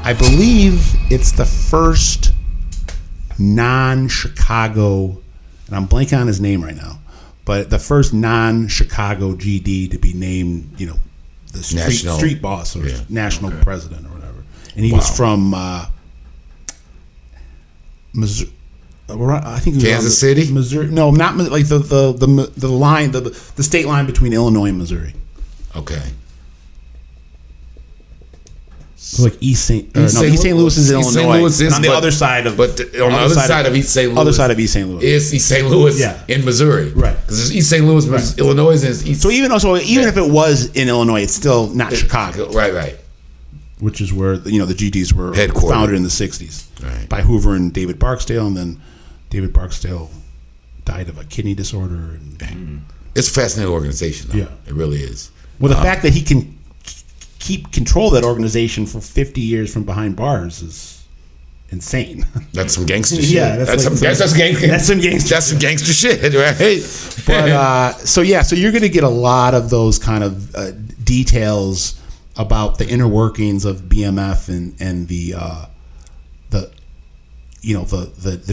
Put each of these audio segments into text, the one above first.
I believe it's the first non-Chicago, and I'm blanking on his name right now, but the first non-Chicago GD to be named, the street boss or national president or whatever. And he was from Missouri. I think he was Kansas City, Missouri. No, not like the line, the state line between Illinois and Missouri. Okay. So like East St. Louis is Illinois. St. Louis is, on the other side of, but on the other side of East St. Louis, other side of East St. Louis is East St. Louis in Missouri, right? Because East St. Louis, right. Illinois, is East. So even if it was in Illinois, it's still not Chicago, right? Which is where the GDs were founded in the '60s by Hoover and David Barksdale, and then David Barksdale died of a kidney disorder. It's a fascinating organization, though. Yeah, it really is. Well, the fact that he can keep control of that organization for 50 years from behind bars is insane. That's some gangster shit. Yeah, that's some gangster shit, right? But so you're going to get a lot of those kind of details about the inner workings of BMF and the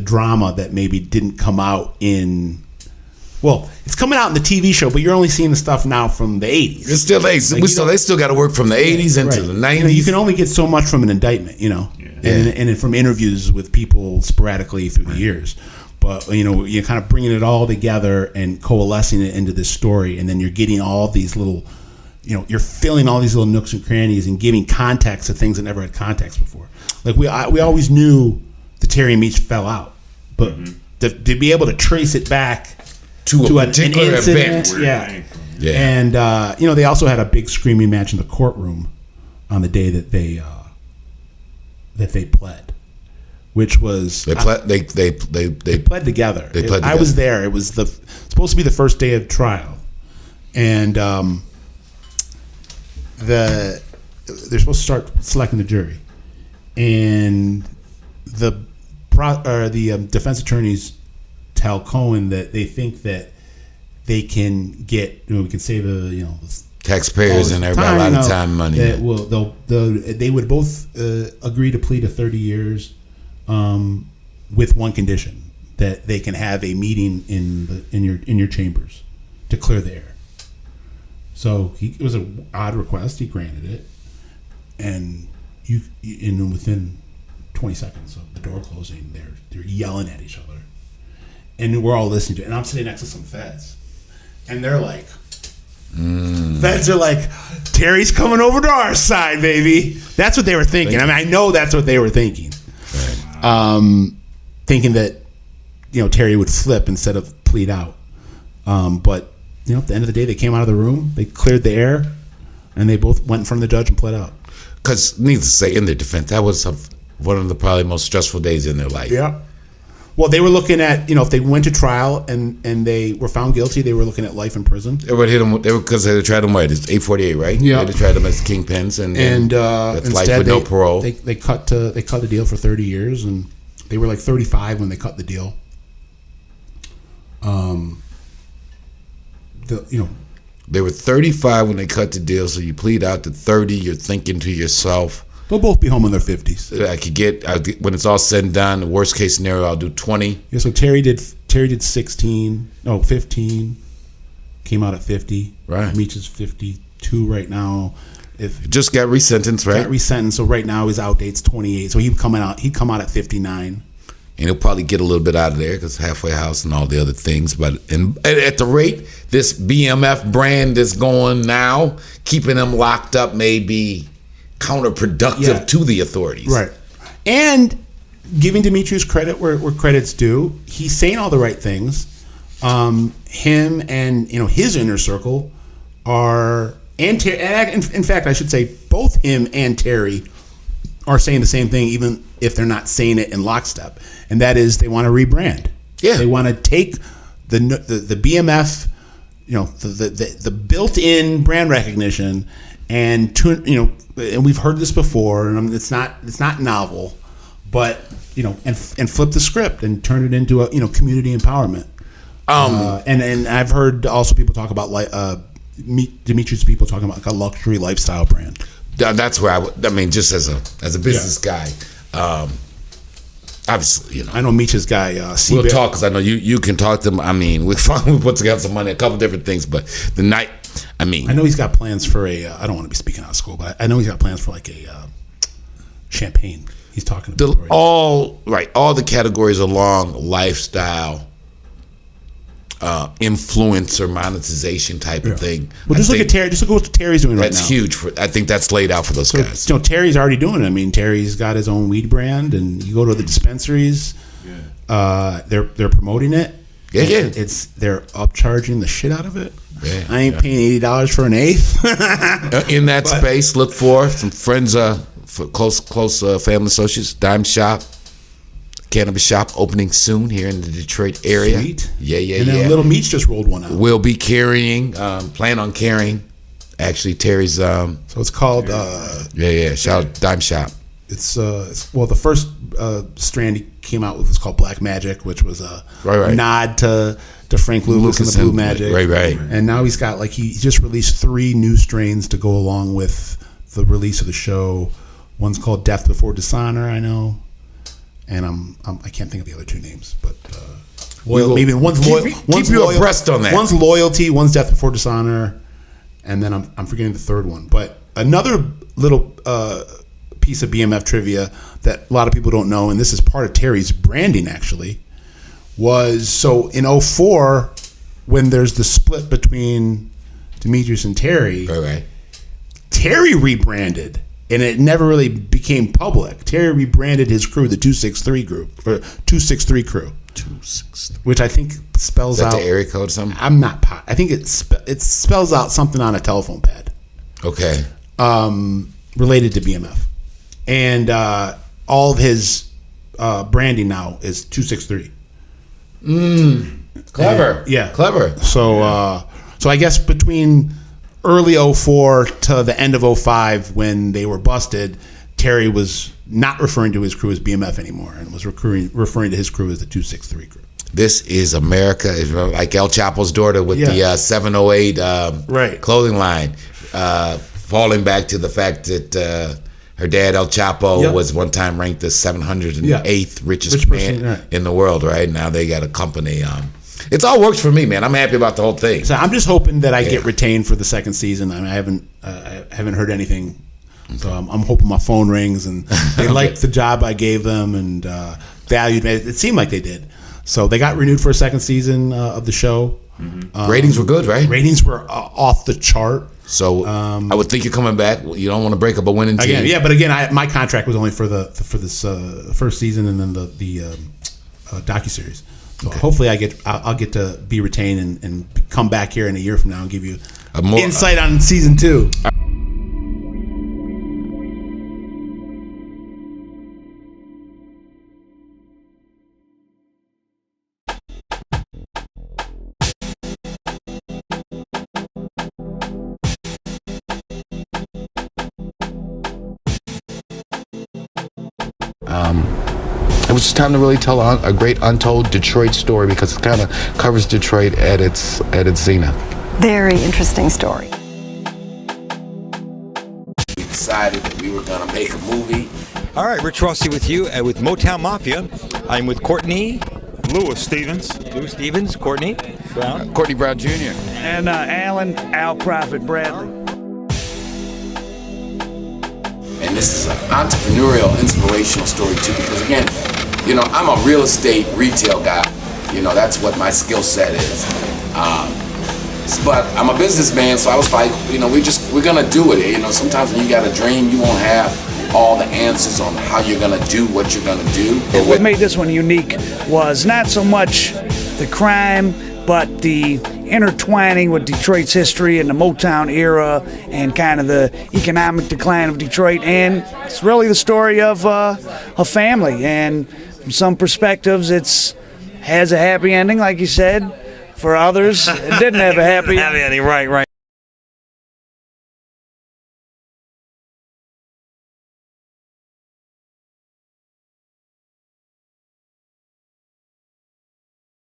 drama that maybe didn't come out in. Well, it's coming out in the TV show, but you're only seeing the stuff now from the 80s. It's still they still got to work from the 80s into the 90s. You can only get so much from an indictment, and from interviews with people sporadically through the years. But you're kind of bringing it all together and coalescing it into this story, and then you're getting all these little, you're filling all these little nooks and crannies and giving context to things that never had context before. Like we always knew the Terry and Meech fell out, but to be able to trace it back to a particular event. Yeah. And they also had a big screaming match in the courtroom on the day that they pled, which was they pled together. I was there. It was supposed to be the first day of trial, and they're supposed to start selecting the jury, and the defense attorneys tell Cohen that they think that they can get, we can save the taxpayers and everybody a lot of time and money. They would both agree to plead to 30 years, with one condition, that they can have a meeting in your chambers to clear the air. So it was an odd request. He granted it, and within 20 seconds of the door closing, they're yelling at each other. And we're all listening to it. And I'm sitting next to some feds. And they're like, feds are like, Terry's coming over to our side, baby. That's what they were thinking. I mean, I know that's what they were thinking. Right. Thinking that, Terry would flip instead of plead out. But, at the end of the day, they came out of the room, they cleared the air, and they both went in front of the judge and pled out. Because, needless to say, in their defense, that was one of the probably most stressful days in their life. Yeah. Well, they were looking at, if they went to trial and they were found guilty, they were looking at life in prison. They would hit them because they tried them right. It's 848, right? Yeah. They tried them as kingpins, and that's life with no parole. They cut the deal for 30 years, and they were like 35 when they cut the deal. They were 35 when they cut the deal. So you plead out to 30. You're thinking to yourself, they'll both be home in their 50s. I could get when it's all said and done. The worst case scenario, I'll do 20. Yeah. So Terry did 15. Came out at 50. Right. Meech is 52 right now. Just got resentenced, right? Got resentenced. So right now his out date's 28. So he'd come out at 59. And he'll probably get a little bit out of there because halfway house and all the other things. But at the rate this BMF brand is going now, keeping them locked up may be counterproductive to the authorities. Right. And giving Demetrius credit where credit's due, he's saying all the right things. Him and his inner circle are, and in fact, I should say both him and Terry are saying the same thing, even if they're not saying it in lockstep, and that is they want to rebrand. Yeah, they want to take the BMF, the built-in brand recognition, and and we've heard this before, and it's not novel, but and flip the script and turn it into a community empowerment. And I've heard also people talk about Demetrius people talking about like a luxury lifestyle brand. That's where I mean, just as a business guy, obviously, you know. I know Meech's guy. We'll talk because I know you can talk to him. I mean, we put together some money, a couple different things, but the night. I mean, I know he's got plans for I don't want to be speaking out of school, but I know he's got plans for like a champagne. He's talking about all the categories along lifestyle, influencer monetization type of thing. Well, just look at Terry. Just look at what Terry's doing right now. That's huge. I think that's laid out for those guys. You know, Terry's already doing it. I mean, Terry's got his own weed brand, and you go to the dispensaries. They're promoting it. Yeah. They're upcharging the shit out of it. Yeah, I ain't paying $80 for an eighth. In that space, look for some friends, for close family associates. Dime Shop, cannabis shop opening soon here in the Detroit area. Sweet. Yeah. And then Little Meech just rolled one out. We'll be carrying, plan on carrying. Actually, Terry's. So it's called. Shout out Dime Shop. It's the first strand he came out with was called Black Magic, which was a nod to Frank Lucas and the Blue Magic. Right. And now he's got he just released 3 new strains to go along with the release of the show. One's called Death Before Dishonor, I know, and I can't think of the other 2 names, but maybe one's keep you abreast on that. One's Loyalty, one's Death Before Dishonor, and then I'm forgetting the third one. But another little piece of BMF trivia that a lot of people don't know, and this is part of Terry's branding actually, was so in 2004 when there's the split between Demetrius and Terry, Terry rebranded, and it never really became public. Terry rebranded his crew the 263 group, or 263 crew. 263. Which I think spells out the area code or something? I'm not I think it spells out something on a telephone pad. Okay. Related to BMF. And all of his branding now is 263. Clever. Clever. So so I guess between early 2004 to the end of 2005 when they were busted, Terry was not referring to his crew as BMF anymore and was referring to his crew as the 263 crew. This is America. It's like El Chapo's daughter with the 708 clothing line. Falling back to the fact that her dad, El Chapo, was one time ranked the 708th richest man in the world, right? Now they got a company. It's all works for me, man. I'm happy about the whole thing. So I'm just hoping that I get retained for the second season. I mean, I haven't heard anything. So I'm hoping my phone rings and they liked the job I gave them and valued me. It seemed like they did. So they got renewed for a second season of the show. Ratings were good, right? Ratings were off the chart. So I would think you're coming back. You don't want to break up a winning team. But again, my contract was only for this first season and then the docuseries. So hopefully I'll get to be retained and come back here in a year from now and give you insight on season 2. It was just time to really tell a great untold Detroit story because it kind of covers Detroit at its zenith. Very interesting story. We decided that we were going to make a movie. All right, Rich Rossi with you with Motown Mafia. I'm with Courtney Lewis Stevens, Courtney Brown, Courtney Brown Jr. and Alan Al Prophet Bradley. And this is an entrepreneurial, inspirational story too, because again, you know, I'm a real estate retail guy. You know, that's what my skill set is. But I'm a businessman, so I was like, you know, we're gonna do it. You know, sometimes when you got a dream, you won't have all the answers on how you're gonna do what you're gonna do. What made this one unique was not so much the crime, but the intertwining with Detroit's history and the Motown era and kind of the economic decline of Detroit. And it's really the story of a family. And from some perspectives, it's has a happy ending, like you said. For others, it didn't have a happy ending. Right.